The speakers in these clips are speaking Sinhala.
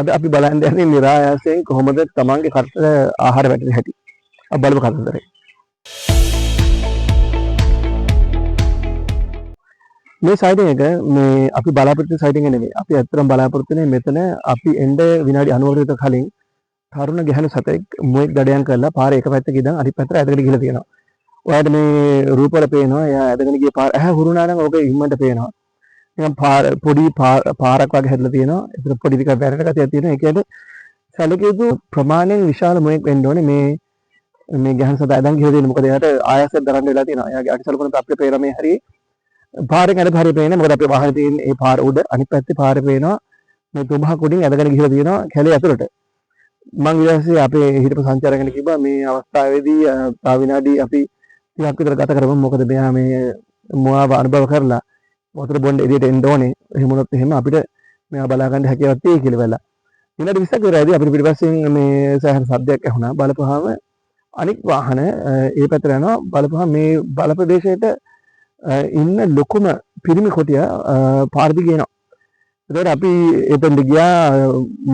අද අපි බලන්න යන්නේ નિરાයාසයෙන් කොහොමද තමන්ගේ කටට ආහාර වැටෙන්නේ හැටි. අපි බලමු කතන්දරේ. මේ සයිටින් එක මේ අපි බලාපොරොත්තු සයිටින් එක නෙමෙයි. අපි ඇත්තටම බලාපොරොත්තු වෙන්නේ මෙතන අපි එන්න විනාඩි 90කට විතර කලින් තරුණ ගැහැණු සතෙක් මුවෙක් දඩයම් කරලා පාරේ එක පැත්තක ඉඳන් අනිත් පැත්තට ඇදගෙන ගිහලා තියෙනවා. ඔයාලට මේ රූපවල පේනවා එයා ඇදගෙන ගිය පාර ඇහැ හුරුනා නම් ඕක ඉක්මනට පේනවා. නිකන් පොඩි පාරක් වගේ හැදලා තියෙනවා. ඒතර පොඩි ටිකක් බැරට ගතියක් තියෙනවා. ඒ කියන්නේ සැලකිය යුතු ප්‍රමාණයෙන් විශාල මුවෙක් වෙන්න ඕනේ මේ ගැහන් සතා ඇදන් ගිහලා තියෙන්නේ. මොකද එයාට ආයාසයක් දරන්න වෙලා තියෙනවා. එයාගේ අටිසලකුණ අපේ පේන මේ හරිය පාරෙන් අර පාරේ පේන්නේ. මොකද අපේ වාහනේ තියෙන ඒ පාර උඩ අනිත් පැත්තේ පාරේ පේනවා මේ තුඹහක් උඩින් ඇදගෙන ගිහලා තියෙනවා කැලේ ඇතුළට. මම ඊට පස්සේ අපේ හිටපු සංචාරකයන්ට කිව්වා මේ අවස්ථාවේදී තව විනාඩි අපි 30ක් විතර ගත කරමු. මොකද මෙයා මේ මුවාව අනුභව කරලා වතුර බොන්න එළියට එන්න ඕනේ. එහෙම වුණොත් එහෙම අපිට මෙයා බලා ගන්න හැකියාවක් තියෙයි කියලා වෙලා. විනාඩි 20ක් විතරදී අපිට පිටිපස්සෙන් මේ සෑහෙන සද්දයක් ඇහුණා. බලපුවාම අනික් වාහන ඒ පැත්තට යනවා. බලපුවාම මේ බල ප්‍රදේශයට ඉන්න ලොකුම පිරිමි කොටිය පාර දිගේ එනවා. ඒතකොට අපි එතෙන්ට ගියා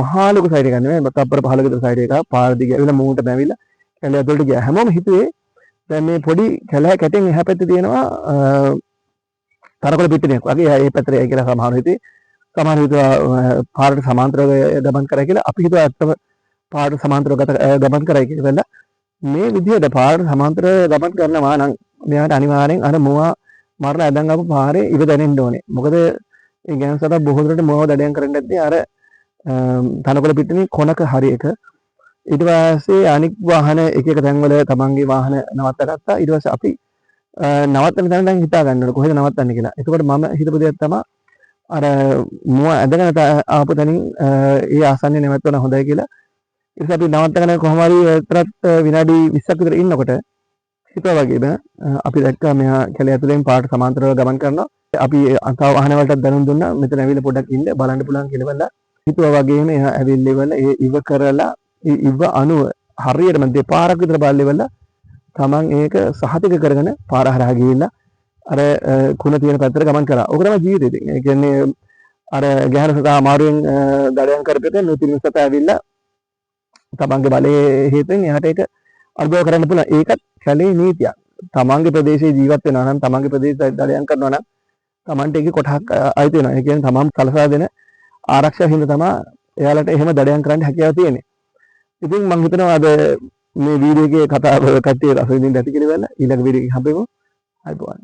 මහා ලොකු සයිඩ් එකක් නෙමෙයි තප්පර 15 කට සයිඩ් එකක් පාර දිගේ ඇවිල්ලා මූණට බැවිලා කැලේ ඇතුළට ගියා. හැමෝම හිතුවේ දැන් මේ පොඩි කැලෑ කැටෙන් එහා පැත්තේ තියෙනවා තරකොළ පිටිනියක් වගේ. ඒ පැත්තට යයි කියලා සමහරව හිතුවේ. සමහරව හිතුවා පාරට සමාන්තරව ගමන් කරයි කියලා. අපි හිතුවා ඇත්තම පාරට සමාන්තරව ගමන් කරයි කියලා. මේ විදිහට පාරට සමාන්තරව ගමන් කරනවා නම් මෙයාට අනිවාර්යෙන් අර මුවා මරණ ඇදන් ආපු පාරේ ඉව දැනෙන්න ඕනේ. මොකද ඒ ගැහන් සතා බොහෝ දුරට මුවව දඩයම් කරන්න ඇද්දී අර තනකොළ පිටිනේ කොනක හරි එක. ඊට පස්සේ අනික් වාහන එක එක තැන්වල තමන්ගේ වාහන නවත්තගත්තා. ඊට පස්සේ අපි නවත්තන තැන දැන් හිතා ගන්න ඕනේ කොහෙද නවත්තන්නේ කියලා. එතකොට මම හිතපු දෙයක් තමයි අර මුව ඇදගෙන ආපු තැනින් ඒ ආසන්නයේ නැවතුණා හොඳයි කියලා. ඊට පස්සේ අපි නවත්තගෙන කොහොම හරි තරත් විනාඩි 20ක් විතර ඉන්නකොට හිතුවා වගේම අපි දැක්කා මෙයා කැලේ ඇතුලෙන් පාරට සමාන්තරව ගමන් කරනවා. අපි තව වාහන වලට දැනුම් දුන්නා මෙතන ඇවිල්ලා පොඩ්ඩක් ඉන්න බලන්න පුළුවන් කියලා බලලා හිතුවා වගේම එයා ඇවිල්ලා ඒ ඉව කරලා ඒ ඉව අණුව හරියටම දෙපාරක් විතර බලලෙවලා තමන් ඒක සහතික කරගෙන පාර හරහා ගිහිල්ලා අර කුණ තියෙන පැත්තට ගමන් කරා. ඕක තමයි ජීවිතේ. ඒ කියන්නේ අර ගැහන සතා අමාරුවෙන් දඩයම් කරපෙතේ නුතින් සතා ඇවිල්ලා තමන්ගේ බලයේ හේතුවෙන් එයාට ඒක අනුභව කරන්න පුළුවන්. ඒකත් කැලේ නීතියක්. තමන්ගේ ප්‍රදේශයේ ජීවත් වෙනවා නම් තමන්ගේ ප්‍රදේශය දඩයම් කරනවා නම් තමන්ට ඒකේ කොටහක් අයිති වෙනවා. ඒ කියන්නේ තමන් කලසා දෙන ආරක්ෂාව හින්දා තමයි එයාලට එහෙම දඩයම් කරන්න හැකියාව තියෙන්නේ. ඉතින් මම හිතනවා අද මේ වීඩියෝ එකේ කතාව කට්ටිය රස විඳින්න ඇති කියලා ඊළඟ වීඩියෝ එකේ හම්බෙමු. අයිබෝවන්.